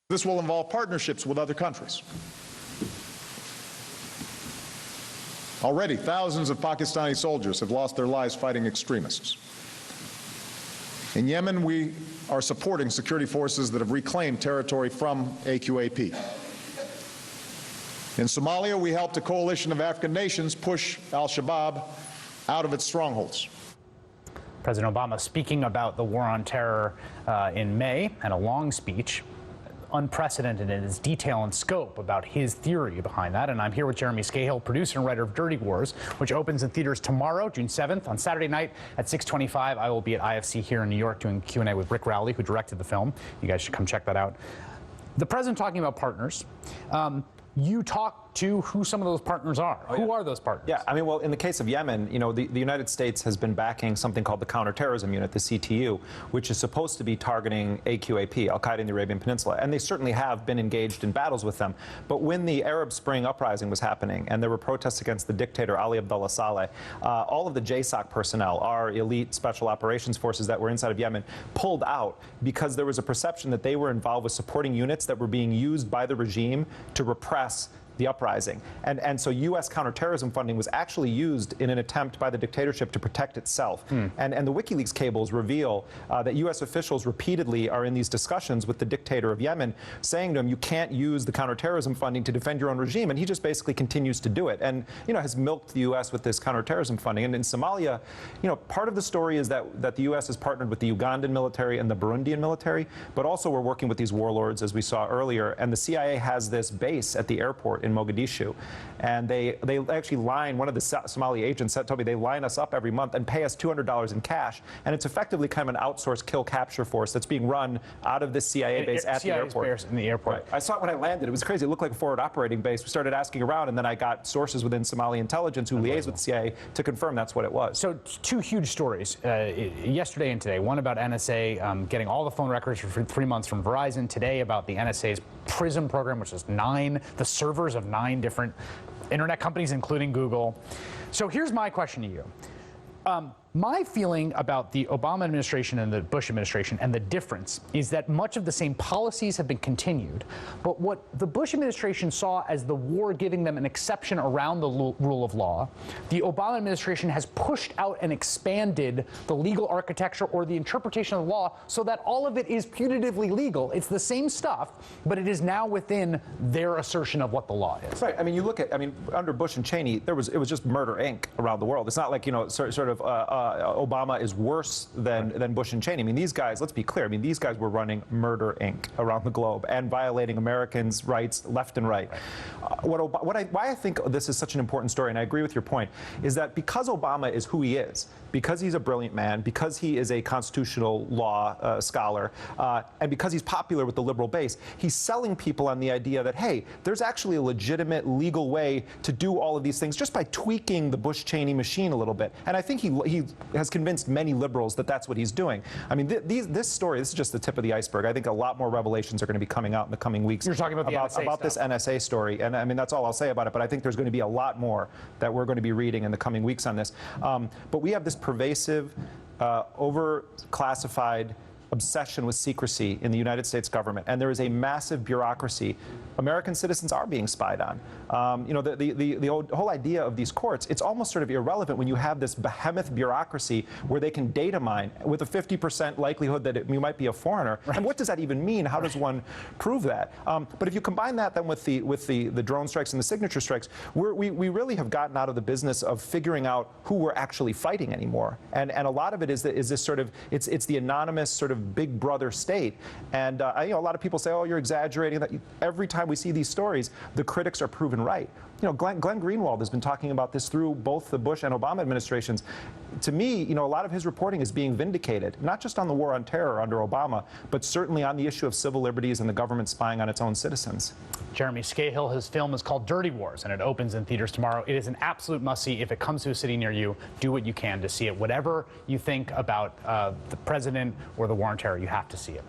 This will involve partnerships with other countries. Already, thousands of Pakistani soldiers have lost their lives fighting extremists. In Yemen, we are supporting security forces that have reclaimed territory from AQAP. In Somalia, we helped a coalition of African nations push al-Shabaab out of its strongholds. President Obama speaking about the war on terror in May, and a long speech, unprecedented in its detail and scope about his theory behind that. And I'm here with Jeremy Scahill, producer and writer of Dirty Wars, which opens in theaters tomorrow, June 7th. On Saturday night at 6:25, I will be at IFC here in New York doing Q&A with Rick Rowley, who directed the film. You guys should come check that out. The president talking about partners. You talk to who some of those partners are. Who are those partners? Yeah, I mean, well, in the case of Yemen, you know, the United States has been backing something called the Counterterrorism Unit, the CTU, which is supposed to be targeting AQAP, Al-Qaeda in the Arabian Peninsula. And they certainly have been engaged in battles with them. But when the Arab Spring uprising was happening and there were protests against the dictator Ali Abdullah Saleh, all of the JSOC personnel, our elite special operations forces that were inside of Yemen, pulled out because there was a perception that they were involved with supporting units that were being used by the regime to repress the uprising. And so U.S. counterterrorism funding was actually used in an attempt by the dictatorship to protect itself. And the WikiLeaks cables reveal that U.S. officials repeatedly are in these discussions with the dictator of Yemen, saying to him, you can't use the counterterrorism funding to defend your own regime. And he just basically continues to do it and, you know, has milked the U.S. with this counterterrorism funding. And in Somalia, you know, part of the story is that the U.S. has partnered with the Ugandan military and the Burundian military, but also we're working with these warlords, as we saw earlier. And the CIA has this base at the airport in Mogadishu, and they actually line, one of the Somali agents told me they line us up every month and pay us $200 in cash, and it's effectively kind of an outsourced kill capture force that's being run out of this CIA base at the airport. Base in the airport. Right. I saw it when I landed. It was crazy. It looked like a forward operating base. We started asking around, and then I got sources within Somali intelligence who liaise with the CIA to confirm that's what it was. So two huge stories yesterday and today. One about NSA getting all the phone records for 3 months from Verizon. Today about the NSA's PRISM program, which is the servers of 9 different internet companies, including Google. So here's my question to you. My feeling about the Obama administration and the Bush administration and the difference is that much of the same policies have been continued, but what the Bush administration saw as the war giving them an exception around the rule of law, the Obama administration has pushed out and expanded the legal architecture or the interpretation of the law so that all of it is putatively legal. It's the same stuff, but it is now within their assertion of what the law is. Right. I mean, you look at, under Bush and Cheney, it was just murder Inc. around the world. It's not like, you know, sort of Obama is worse than Bush and Cheney. I mean, these guys, let's be clear, I mean, these guys were running murder Inc. around the globe and violating Americans' rights left and right. Why I think this is such an important story, and I agree with your point, is that because Obama is who he is, because he's a brilliant man, because he is a constitutional law scholar, and because he's popular with the liberal base, he's selling people on the idea that, hey, there's actually a legitimate legal way to do all of these things just by tweaking the Bush-Cheney machine a little bit. And I think he has convinced many liberals that that's what he's doing. I mean, this story, this is just the tip of the iceberg. I think a lot more revelations are going to be coming out in the coming weeks. You're talking about this NSA story, and I mean, that's all I'll say about it, but I think there's going to be a lot more that we're going to be reading in the coming weeks on this. But we have this pervasive, over-classified obsession with secrecy in the United States government, and there is a massive bureaucracy. American citizens are being spied on. You know, the whole idea of these courts, it's almost sort of irrelevant when you have this behemoth bureaucracy where they can data mine with a 50% likelihood that you might be a foreigner. Right. And what does that even mean? How does one prove that? But if you combine that then with the drone strikes and the signature strikes, we really have gotten out of the business of figuring out who we're actually fighting anymore. And a lot of it is this sort of, it's the anonymous sort of big brother state. And you know, a lot of people say, oh, you're exaggerating. That every time we see these stories, the critics are proven right. You know, Glenn Greenwald has been talking about this through both the Bush and Obama administrations. To me, you know, a lot of his reporting is being vindicated, not just on the war on terror under Obama, but certainly on the issue of civil liberties and the government spying on its own citizens. Jeremy Scahill, his film is called Dirty Wars, and it opens in theaters tomorrow. It is an absolute must-see. If it comes to a city near you, do what you can to see it. Whatever you think about the president or the war on terror, you have to see it.